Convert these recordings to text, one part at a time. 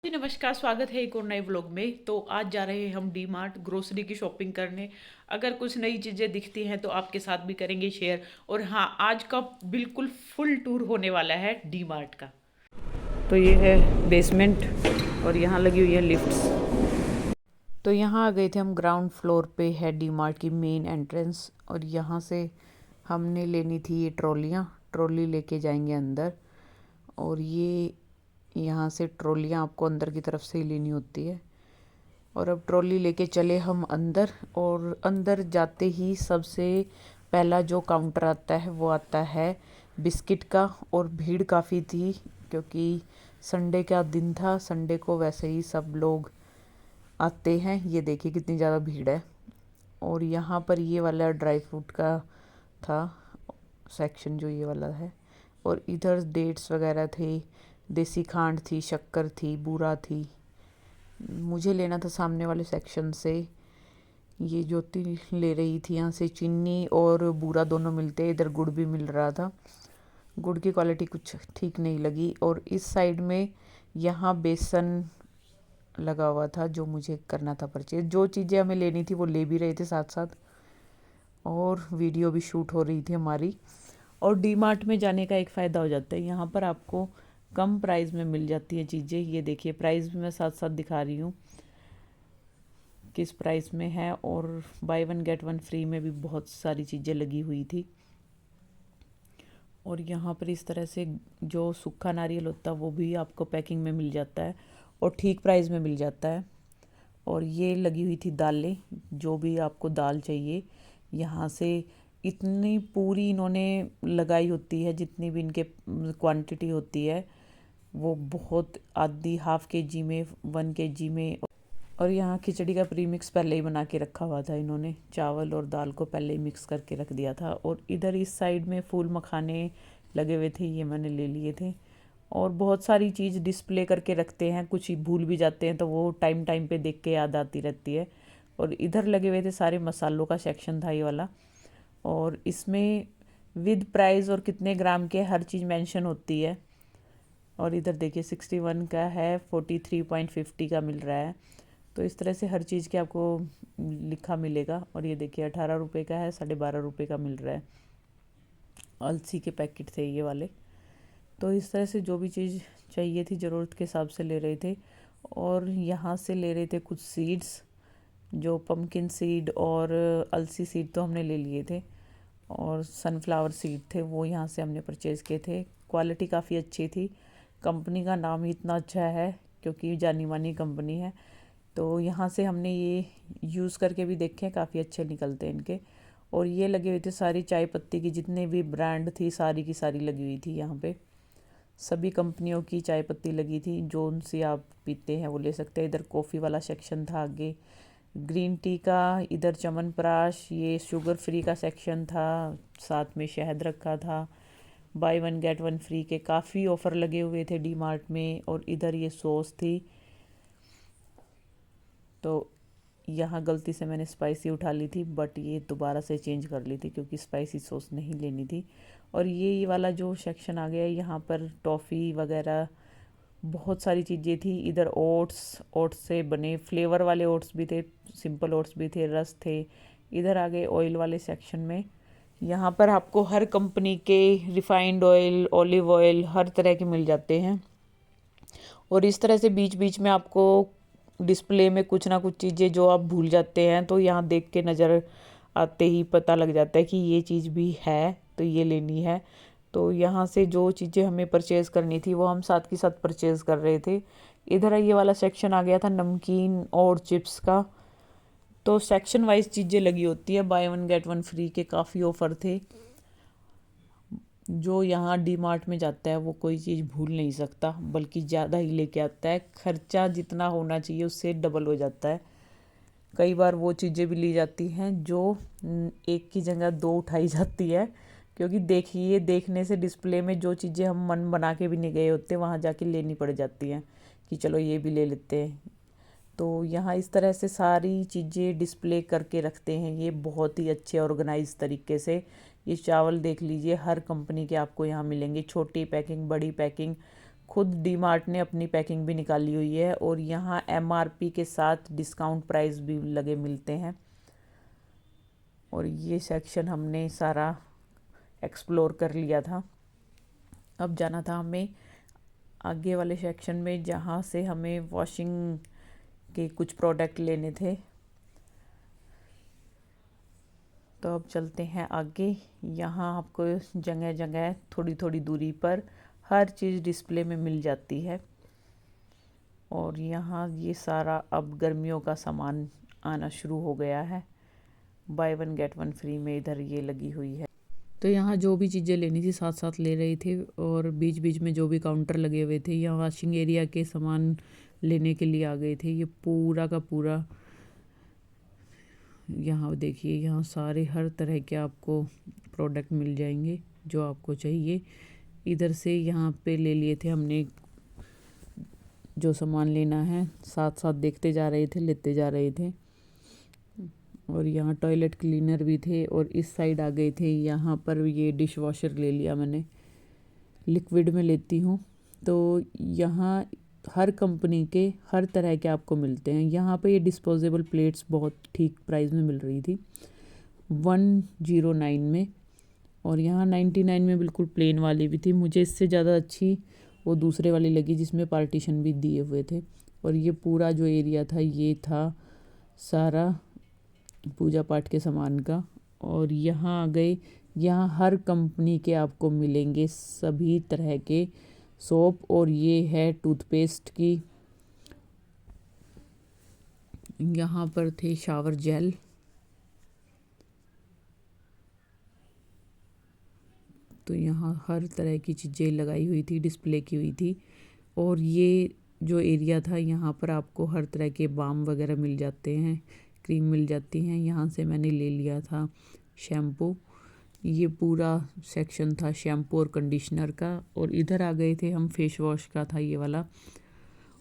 जी नमस्कार, स्वागत है एक और नए व्लॉग में। तो आज जा रहे हैं हम डी मार्ट ग्रोसरी की शॉपिंग करने। अगर कुछ नई चीज़ें दिखती हैं तो आपके साथ भी करेंगे शेयर। और हाँ, आज का बिल्कुल फुल टूर होने वाला है डी मार्ट का। तो ये है बेसमेंट और यहाँ लगी हुई है लिफ्ट्स। तो यहाँ आ गए थे हम, ग्राउंड फ्लोर पे है डी मार्ट की मेन एंट्रेंस। और यहाँ से हमने लेनी थी ये ट्रॉली लेके जाएंगे अंदर। और ये यहाँ से ट्रॉलियाँ आपको अंदर की तरफ से ही लेनी होती है। और अब ट्रॉली लेके चले हम अंदर। और अंदर जाते ही सबसे पहला जो काउंटर आता है वो आता है बिस्किट का। और भीड़ काफ़ी थी क्योंकि संडे का दिन था। संडे को वैसे ही सब लोग आते हैं। ये देखिए कितनी ज़्यादा भीड़ है। और यहाँ पर ये वाला ड्राई फ्रूट का था सेक्शन, जो ये वाला है। और इधर डेट्स वगैरह थे, देसी खांड थी, शक्कर थी, बूरा थी। मुझे लेना था सामने वाले सेक्शन से। ये ज्योति ले रही थी यहाँ से चीनी और बूरा दोनों मिलते हैं। इधर गुड़ भी मिल रहा था। गुड़ की क्वालिटी कुछ ठीक नहीं लगी। और इस साइड में यहाँ बेसन लगा हुआ था जो मुझे करना था परचेज। जो चीज़ें हमें लेनी थी वो ले भी रहे थे साथ साथ, और वीडियो भी शूट हो रही थी हमारी। और डी मार्ट में जाने का एक फ़ायदा हो जाता है, यहाँ पर आपको कम प्राइस में मिल जाती हैं चीज़ें। ये देखिए प्राइस भी मैं साथ साथ दिखा रही हूँ किस प्राइस में है। और by one get one free में भी बहुत सारी चीज़ें लगी हुई थी। और यहाँ पर इस तरह से जो सूखा नारियल होता है वो भी आपको पैकिंग में मिल जाता है और ठीक प्राइस में मिल जाता है। और ये लगी हुई थी दालें, जो भी आपको दाल चाहिए यहाँ से इतनी पूरी इन्होंने लगाई होती है। जितनी भी इनके क्वांटिटी होती है वो बहुत, आधी हाफ के जी में, 1 kg में। और यहाँ खिचड़ी का प्रीमिक्स पहले ही बना के रखा हुआ था इन्होंने। चावल और दाल को पहले ही मिक्स करके रख दिया था। और इधर इस साइड में फूल मखाने लगे हुए थे, ये मैंने ले लिए थे। और बहुत सारी चीज़ डिस्प्ले करके रखते हैं, कुछ भूल भी जाते हैं तो वो टाइम टाइम पे देख के याद आती रहती है। और इधर लगे हुए थे सारे मसालों का सेक्शन था ये वाला। और इसमें विद प्राइस और कितने ग्राम के हर चीज़ मेंशन होती है। और इधर देखिए 61 का है, 43.50 का मिल रहा है। तो इस तरह से हर चीज़ के आपको लिखा मिलेगा। और ये देखिए 18 रुपये का है, 12.5 रुपये का मिल रहा है। अलसी के पैकेट थे ये वाले। तो इस तरह से जो भी चीज़ चाहिए थी ज़रूरत के हिसाब से ले रहे थे। और यहाँ से ले रहे थे कुछ सीड्स, जो पम्पकिन सीड और अलसी सीड तो हमने ले लिए थे। और सनफ्लावर सीड थे वो यहाँ से हमने परचेज़ किए थे। क्वालिटी काफ़ी अच्छी थी। कंपनी का नाम ही इतना अच्छा है क्योंकि जानी मानी कंपनी है। तो यहाँ से हमने ये यूज़ करके भी देखे हैं, काफ़ी अच्छे निकलते हैं इनके। और ये लगे हुए थे सारी चाय पत्ती की, जितने भी ब्रांड थी सारी की सारी लगी हुई थी यहाँ पे। सभी कंपनियों की चाय पत्ती लगी थी, जो उनसे आप पीते हैं वो ले सकते हैं। इधर कॉफ़ी वाला सेक्शन था आगे, ग्रीन टी का। इधर च्यवनप्राश, ये शुगर फ्री का सेक्शन था, साथ में शहद रखा था। By one get one free के काफ़ी ऑफ़र लगे हुए थे डी मार्ट में। और इधर ये सॉस थी। तो यहाँ गलती से मैंने स्पाइसी उठा ली थी, बट ये दोबारा से चेंज कर ली थी क्योंकि स्पाइसी सॉस नहीं लेनी थी। और ये वाला जो सेक्शन आ गया, यहाँ पर टॉफ़ी वगैरह बहुत सारी चीज़ें थी। इधर ओट्स, ओट्स से बने फ्लेवर वाले ओट्स भी थे, सिंपल ओट्स भी थे, रस थे। इधर आ गए ऑयल वाले सेक्शन में। यहाँ पर आपको हर कंपनी के रिफाइंड ऑयल, ऑलिव ऑयल हर तरह के मिल जाते हैं। और इस तरह से बीच बीच में आपको डिस्प्ले में कुछ ना कुछ चीज़ें जो आप भूल जाते हैं तो यहाँ देख के नज़र आते ही पता लग जाता है कि ये चीज़ भी है तो ये लेनी है। तो यहाँ से जो चीज़ें हमें परचेज़ करनी थी वो हम साथ के साथ परचेज़ कर रहे थे। इधर ये वाला सेक्शन आ गया था नमकीन और चिप्स का। तो सेक्शन वाइज चीज़ें लगी होती है, by one get one free के काफ़ी ऑफ़र थे। जो यहाँ डी मार्ट में जाता है वो कोई चीज़ भूल नहीं सकता, बल्कि ज़्यादा ही लेके आता है। खर्चा जितना होना चाहिए उससे डबल हो जाता है। कई बार वो चीज़ें भी ली जाती हैं जो एक की जगह दो उठाई जाती है। क्योंकि देखिए, देखने से डिस्प्ले में जो चीज़ें हम मन बना के भी नहीं गए होते वहाँ जाके लेनी पड़ जाती हैं कि चलो ये भी ले लेते हैं। तो यहाँ इस तरह से सारी चीज़ें डिस्प्ले करके रखते हैं ये बहुत ही अच्छे ऑर्गेनाइज तरीके से। ये चावल देख लीजिए, हर कंपनी के आपको यहाँ मिलेंगे, छोटी पैकिंग, बड़ी पैकिंग, खुद डी मार्ट ने अपनी पैकिंग भी निकाली हुई है और यहाँ MRP के साथ डिस्काउंट प्राइस भी लगे मिलते हैं। और ये सेक्शन हमने सारा एक्सप्लोर कर लिया था। अब जाना था हमें आगे वाले सेक्शन में, जहाँ से हमें वॉशिंग के कुछ प्रोडक्ट लेने थे। तो अब चलते हैं आगे। यहाँ आपको जगह जगह थोड़ी थोड़ी दूरी पर हर चीज़ डिस्प्ले में मिल जाती है। और यहाँ ये सारा अब गर्मियों का सामान आना शुरू हो गया है। बाय 1 गेट 1 फ्री में इधर ये लगी हुई है। तो यहाँ जो भी चीज़ें लेनी थी साथ साथ ले रहे थे, और बीच बीच में जो भी काउंटर लगे हुए थे, यहाँ वॉशिंग एरिया के सामान लेने के लिए आ गए थे। ये पूरा का पूरा यहाँ देखिए, यहाँ सारे हर तरह के आपको प्रोडक्ट मिल जाएंगे जो आपको चाहिए। इधर से यहाँ पे ले लिए थे हमने जो सामान लेना है, साथ साथ देखते जा रहे थे, लेते जा रहे थे। और यहाँ टॉयलेट क्लीनर भी थे और इस साइड आ गए थे। यहाँ पर ये डिश वॉशर ले लिया मैंने, लिक्विड में लेती हूँ। तो यहाँ हर कंपनी के हर तरह के आपको मिलते हैं। यहाँ पे ये डिस्पोजेबल प्लेट्स बहुत ठीक प्राइस में मिल रही थी 109 में, और यहाँ 99 में बिल्कुल प्लेन वाली भी थी। मुझे इससे ज़्यादा अच्छी वो दूसरे वाली लगी जिसमें पार्टीशन भी दिए हुए थे। और ये पूरा जो एरिया था ये था सारा पूजा पाठ के सामान का। और यहाँ आ गए, यहाँ हर कंपनी के आपको मिलेंगे सभी तरह के सोप। और ये है टूथपेस्ट की। यहाँ पर थे शावर जेल, तो यहाँ हर तरह की चीज़ें लगाई हुई थी, डिस्प्ले की हुई थी। और ये जो एरिया था यहाँ पर आपको हर तरह के बाम वगैरह मिल जाते हैं, क्रीम मिल जाती हैं। यहाँ से मैंने ले लिया था शैम्पू। ये पूरा सेक्शन था शैम्पू और कंडीशनर का। और इधर आ गए थे हम, फेस वॉश का था ये वाला।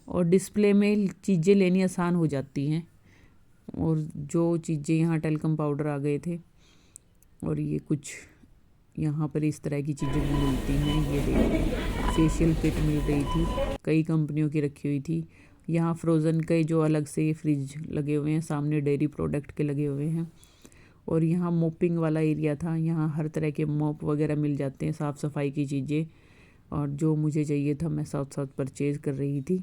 और डिस्प्ले में चीज़ें लेनी आसान हो जाती हैं। और जो चीज़ें यहाँ टेल्कम पाउडर आ गए थे। और ये कुछ यहाँ पर इस तरह की चीज़ें भी मिलती हैं। ये देखिए फेशियल किट मिल रही थी, कई कंपनियों की रखी हुई थी। यहाँ फ्रोज़न के जो अलग से फ्रिज लगे हुए हैं, सामने डेयरी प्रोडक्ट के लगे हुए हैं। और यहाँ मोपिंग वाला एरिया था, यहाँ हर तरह के मोप वगैरह मिल जाते हैं, साफ़ सफाई की चीज़ें। और जो मुझे चाहिए था मैं साथ साथ परचेज़ कर रही थी।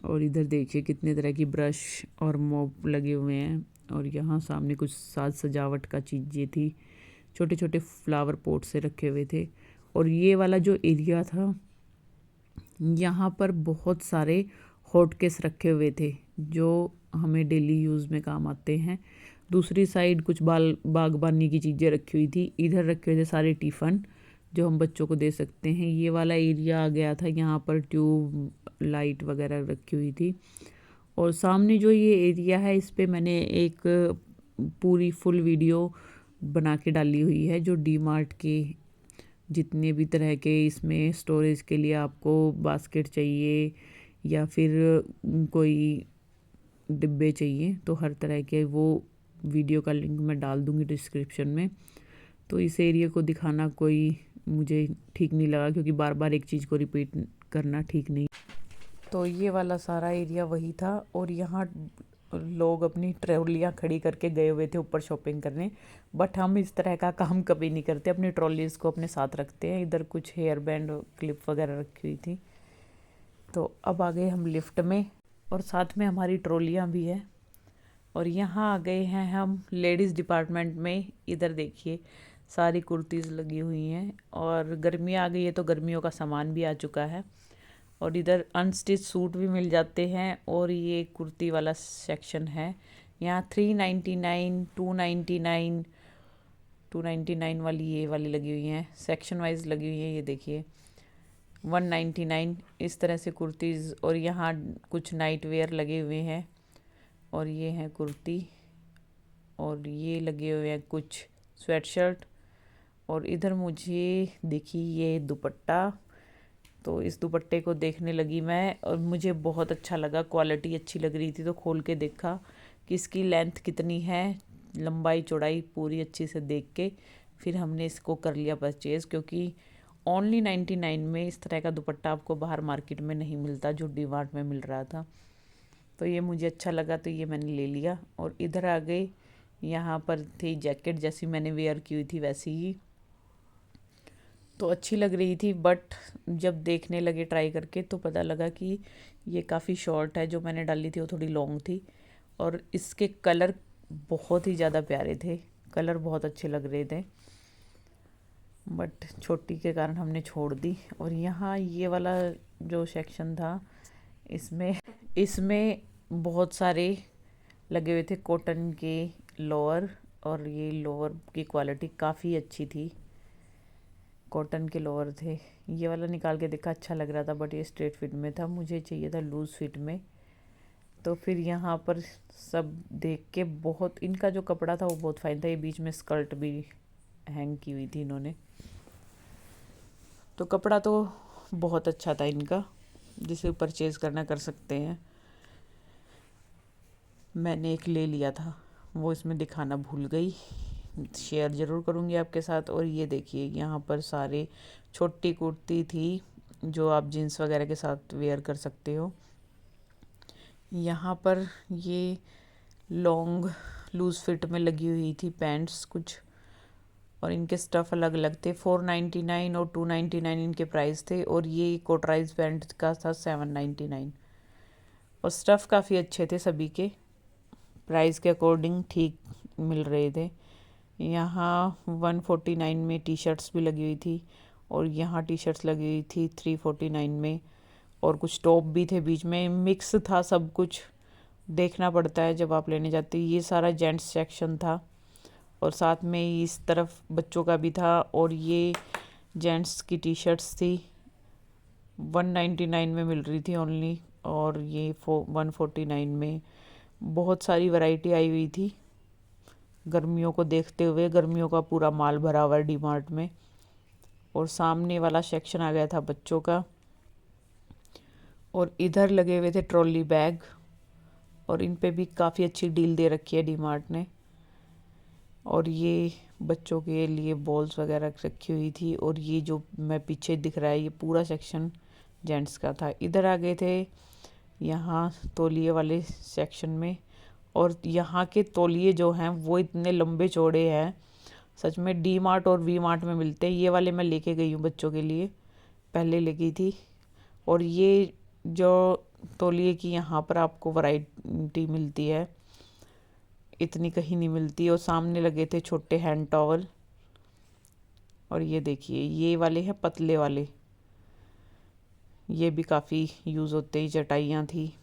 और इधर देखिए कितने तरह की ब्रश और मोप लगे हुए हैं। और यहाँ सामने कुछ साज सजावट का चीज़ें थी, छोटे छोटे फ्लावर पॉट से रखे हुए थे। और ये वाला जो एरिया था यहाँ पर बहुत सारे हॉट केस रखे हुए थे जो हमें डेली यूज़ में काम आते हैं। दूसरी साइड कुछ बागबानी की चीज़ें रखी हुई थी। इधर रखे हुए थे सारे टिफ़न जो हम बच्चों को दे सकते हैं। ये वाला एरिया आ गया था, यहाँ पर ट्यूब लाइट वगैरह रखी हुई थी। और सामने जो ये एरिया है इस पे मैंने एक पूरी फुल वीडियो बना के डाली हुई है, जो डी मार्ट के जितने भी तरह के इसमें स्टोरेज के लिए आपको बास्केट चाहिए या फिर कोई डिब्बे चाहिए, तो हर तरह के वो वीडियो का लिंक मैं डाल दूँगी डिस्क्रिप्शन में। तो इस एरिया को दिखाना कोई मुझे ठीक नहीं लगा, क्योंकि बार बार एक चीज़ को रिपीट करना ठीक नहीं। तो ये वाला सारा एरिया वही था। और यहाँ लोग अपनी ट्रॉलियाँ खड़ी करके गए हुए थे ऊपर शॉपिंग करने, बट हम इस तरह का काम कभी नहीं करते, अपनी ट्रॉलीज़ को अपने साथ रखते हैं। इधर कुछ हेयर बैंड क्लिप वगैरह रखी हुई थी। तो अब आ गए हम लिफ्ट में, और साथ में हमारी ट्रॉलियाँ भी है। और यहाँ आ गए हैं हम लेडीज़ डिपार्टमेंट में। इधर देखिए सारी कुर्तीज़ लगी हुई हैं, और गर्मी आ गई है तो गर्मियों का सामान भी आ चुका है। और इधर अनस्टिच सूट भी मिल जाते हैं। और ये कुर्ती वाला सेक्शन है, यहाँ 399, 299, 299 वाली ये वाली लगी हुई हैं, सेक्शन वाइज लगी हुई है। ये देखिए 199 इस तरह से कुर्तीज़। और यहाँ कुछ नाइट वेयर लगे हुए हैं, और ये हैं कुर्ती। और ये लगे हुए हैं कुछ स्वेट शर्ट। और इधर मुझे देखी ये दुपट्टा, तो इस दुपट्टे को देखने लगी मैं, और मुझे बहुत अच्छा लगा, क्वालिटी अच्छी लग रही थी। तो खोल के देखा कि इसकी लेंथ कितनी है, लंबाई चौड़ाई पूरी अच्छी से देख के फिर हमने इसको कर लिया परचेज़, क्योंकि ओनली 99 में इस तरह का दुपट्टा आपको बाहर मार्केट में नहीं मिलता जो डीमार्ट में मिल रहा था। तो ये मुझे अच्छा लगा तो ये मैंने ले लिया। और इधर आ गए, यहाँ पर थी जैकेट जैसी मैंने वेयर की हुई थी वैसी ही, तो अच्छी लग रही थी। बट जब देखने लगे ट्राई करके तो पता लगा कि ये काफ़ी शॉर्ट है, जो मैंने डाली थी वो थोड़ी लॉन्ग थी। और इसके कलर बहुत ही ज़्यादा प्यारे थे, कलर बहुत अच्छे लग रहे थे, बट छोटी के कारण हमने छोड़ दी। और यहाँ ये वाला जो सेक्शन था, इसमें इसमें बहुत सारे लगे हुए थे कॉटन के लोअर, और ये लोअर की क्वालिटी काफ़ी अच्छी थी, कॉटन के लोअर थे। ये वाला निकाल के देखा, अच्छा लग रहा था, बट ये स्ट्रेट फिट में था, मुझे चाहिए था लूज़ फिट में। तो फिर यहाँ पर सब देख के बहुत, इनका जो कपड़ा था वो बहुत फाइन था। ये बीच में स्कर्ट भी हैंग की हुई थी इन्होंने, तो कपड़ा तो बहुत अच्छा था इनका, जिसे परचेज़ करना कर सकते हैं। मैंने एक ले लिया था, वो इसमें दिखाना भूल गई, शेयर ज़रूर करूँगी आपके साथ। और ये देखिए यहाँ पर सारे छोटी कुर्ती थी जो आप जीन्स वगैरह के साथ वेयर कर सकते हो। यहाँ पर ये लॉन्ग लूज़ फिट में लगी हुई थी पैंट्स कुछ, और इनके स्टफ़ अलग अलग थे। 499 और 299 इनके प्राइस थे, और ये कोटराइज पैंट का था 799। और स्टफ़ काफ़ी अच्छे थे, सभी के प्राइस के अकॉर्डिंग ठीक मिल रहे थे। यहाँ 149 में टी शर्ट्स भी लगी हुई थी, और यहाँ टी शर्ट्स लगी हुई थी 349 में, और कुछ टॉप भी थे बीच में, मिक्स था सब कुछ, देखना पड़ता है जब आप लेने जाते। ये सारा जेंट्स सेक्शन था, और साथ में इस तरफ बच्चों का भी था। और ये जेंट्स की टी शर्ट्स थी, 199 में मिल रही थी ओनली, और ये 149 में। बहुत सारी वैरायटी आई हुई थी, गर्मियों को देखते हुए, गर्मियों का पूरा माल भरा हुआ है डी मार्ट में। और सामने वाला सेक्शन आ गया था बच्चों का, और इधर लगे हुए थे ट्रॉली बैग, और इन पे भी काफ़ी अच्छी डील दे रखी है डी मार्ट ने। और ये बच्चों के लिए बॉल्स वगैरह रखी हुई थी। और ये जो मैं पीछे दिख रहा है ये पूरा सेक्शन जेंट्स का था। इधर आ गए थे यहाँ तौलिए वाले सेक्शन में, और यहाँ के तौलिए जो हैं वो इतने लंबे चौड़े हैं, सच में डी मार्ट और वी मार्ट में मिलते हैं। ये वाले मैं लेके गई हूँ बच्चों के लिए, पहले ले गई थी। और ये जो तौलिए की यहाँ पर आपको वैरायटी मिलती है, इतनी कहीं नहीं मिलती। और सामने लगे थे छोटे हैंड टॉवल, और ये देखिए ये वाले हैं पतले वाले, ये भी काफ़ी यूज़ होते हैं। चटाइयाँ थी,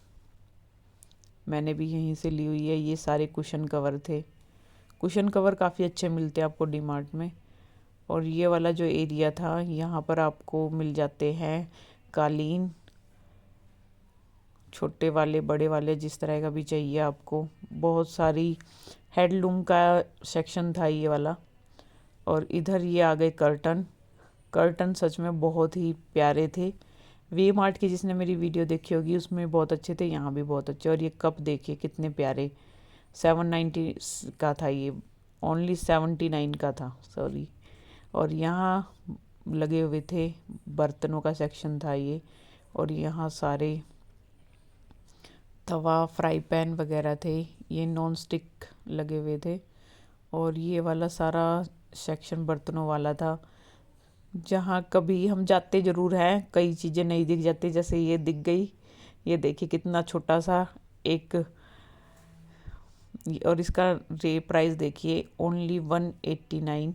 मैंने भी यहीं से ली हुई है। ये सारे कुशन कवर थे, कुशन कवर काफ़ी अच्छे मिलते हैं आपको डी मार्ट में। और ये वाला जो एरिया था, यहाँ पर आपको मिल जाते हैं कालीन, छोटे वाले बड़े वाले, जिस तरह का भी चाहिए आपको। बहुत सारी हैंडलूम का सेक्शन था ये वाला। और इधर ये आ गए कर्टन, कर्टन सच में बहुत ही प्यारे थे। वी मार्ट की जिसने मेरी वीडियो देखी होगी उसमें बहुत अच्छे थे, यहाँ भी बहुत अच्छे। और ये कप देखिए कितने प्यारे, 790 का था ये, ओनली 79 का था, सॉरी। और यहाँ लगे हुए थे बर्तनों का सेक्शन था ये, और यहाँ सारे तवा फ्राई पैन वगैरह थे, ये नॉन स्टिक लगे हुए थे। और ये वाला सारा सेक्शन बर्तनों वाला था, जहाँ कभी हम जाते ज़रूर हैं, कई चीज़ें नहीं दिख जाती, जैसे ये दिख गई। ये देखिए कितना छोटा सा एक, और इसका प्राइस देखिए ओनली 189।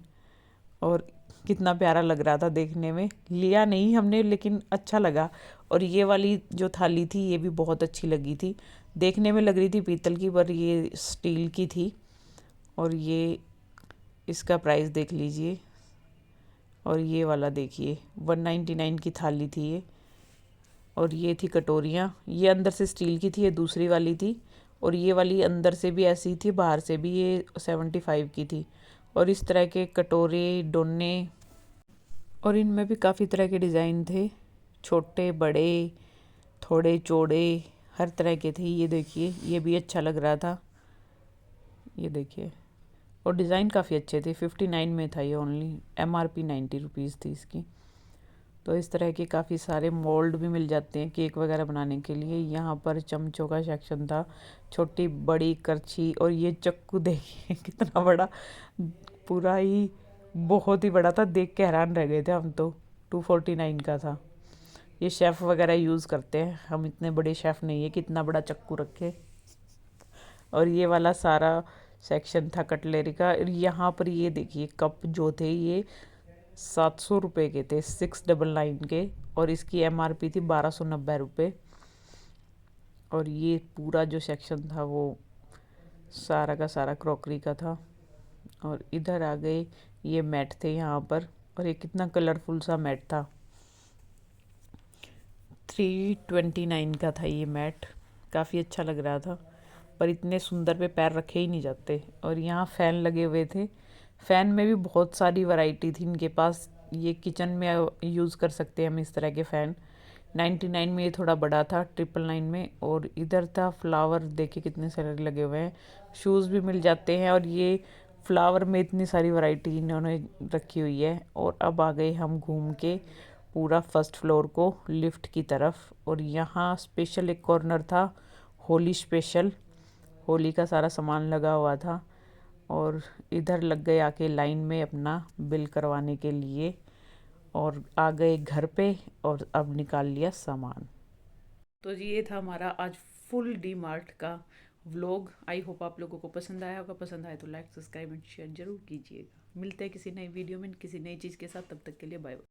और कितना प्यारा लग रहा था देखने में, लिया नहीं हमने लेकिन अच्छा लगा। और ये वाली जो थाली थी ये भी बहुत अच्छी लगी थी, देखने में लग रही थी पीतल की, पर ये स्टील की थी। और ये इसका प्राइस देख लीजिए। और ये वाला देखिए 199 की थाली थी ये। और ये थी कटोरियाँ, ये अंदर से स्टील की थी, ये दूसरी वाली थी। और ये वाली अंदर से भी ऐसी थी, बाहर से भी, ये 75 की थी। और इस तरह के कटोरे डोने, और इनमें भी काफ़ी तरह के डिज़ाइन थे, छोटे बड़े थोड़े चौड़े, हर तरह के थे। ये देखिए ये भी अच्छा लग रहा था, ये देखिए। और डिज़ाइन काफ़ी अच्छे थे। 59 में था ये ओनली, MRP 90 रुपीज़ थी इसकी। तो इस तरह के काफ़ी सारे मोल्ड भी मिल जाते हैं केक वगैरह बनाने के लिए। यहाँ पर चमचों का सेक्शन था, छोटी बड़ी करछी, और ये चक्कू देखिए कितना बड़ा, पूरा ही बहुत ही बड़ा था, देख के हैरान रह गए थे हम तो। 249 का था। ये शेफ़ वगैरह यूज़ करते हैं, हम इतने बड़े शेफ़ नहीं है कि इतना बड़ा चक्कू रखे। और ये वाला सारा सेक्शन था कटलेरी का। और यहाँ पर ये देखिए कप जो थे ये 700 रुपये के थे, 699 के, और इसकी MRP थी 1290 रुपये। और ये पूरा जो सेक्शन था वो सारा का सारा क्रॉकरी का था। और इधर आ गए, ये मैट थे यहाँ पर, और ये कितना कलरफुल सा मैट था। 329 का था ये मैट, काफ़ी अच्छा लग रहा था, पर इतने सुंदर पे पैर रखे ही नहीं जाते। और यहाँ फ़ैन लगे हुए थे, फ़ैन में भी बहुत सारी वैरायटी थी इनके पास। ये किचन में यूज़ कर सकते हैं हम इस तरह के फ़ैन। 99 में ये थोड़ा बड़ा था, 999 में। और इधर था फ्लावर, देखिए कितने सारे लगे हुए हैं। शूज़ भी मिल जाते हैं, और ये फ्लावर में इतनी सारी वैरायटी इन्होंने रखी हुई है। और अब आ गए हम घूम के पूरा फर्स्ट फ्लोर को लिफ्ट की तरफ। और यहाँ स्पेशल एक कॉर्नर था, होली स्पेशल, होली का सारा सामान लगा हुआ था। और इधर लग गए आके लाइन में अपना बिल करवाने के लिए, और आ गए घर पे, और अब निकाल लिया सामान। तो जी ये था हमारा आज फुल डी मार्ट का व्लॉग। आई होप आप लोगों को पसंद आया होगा। पसंद आए तो लाइक, सब्सक्राइब एंड शेयर जरूर कीजिएगा। मिलते हैं किसी नई वीडियो में किसी नई चीज़ के साथ, तब तक के लिए बाय बाय।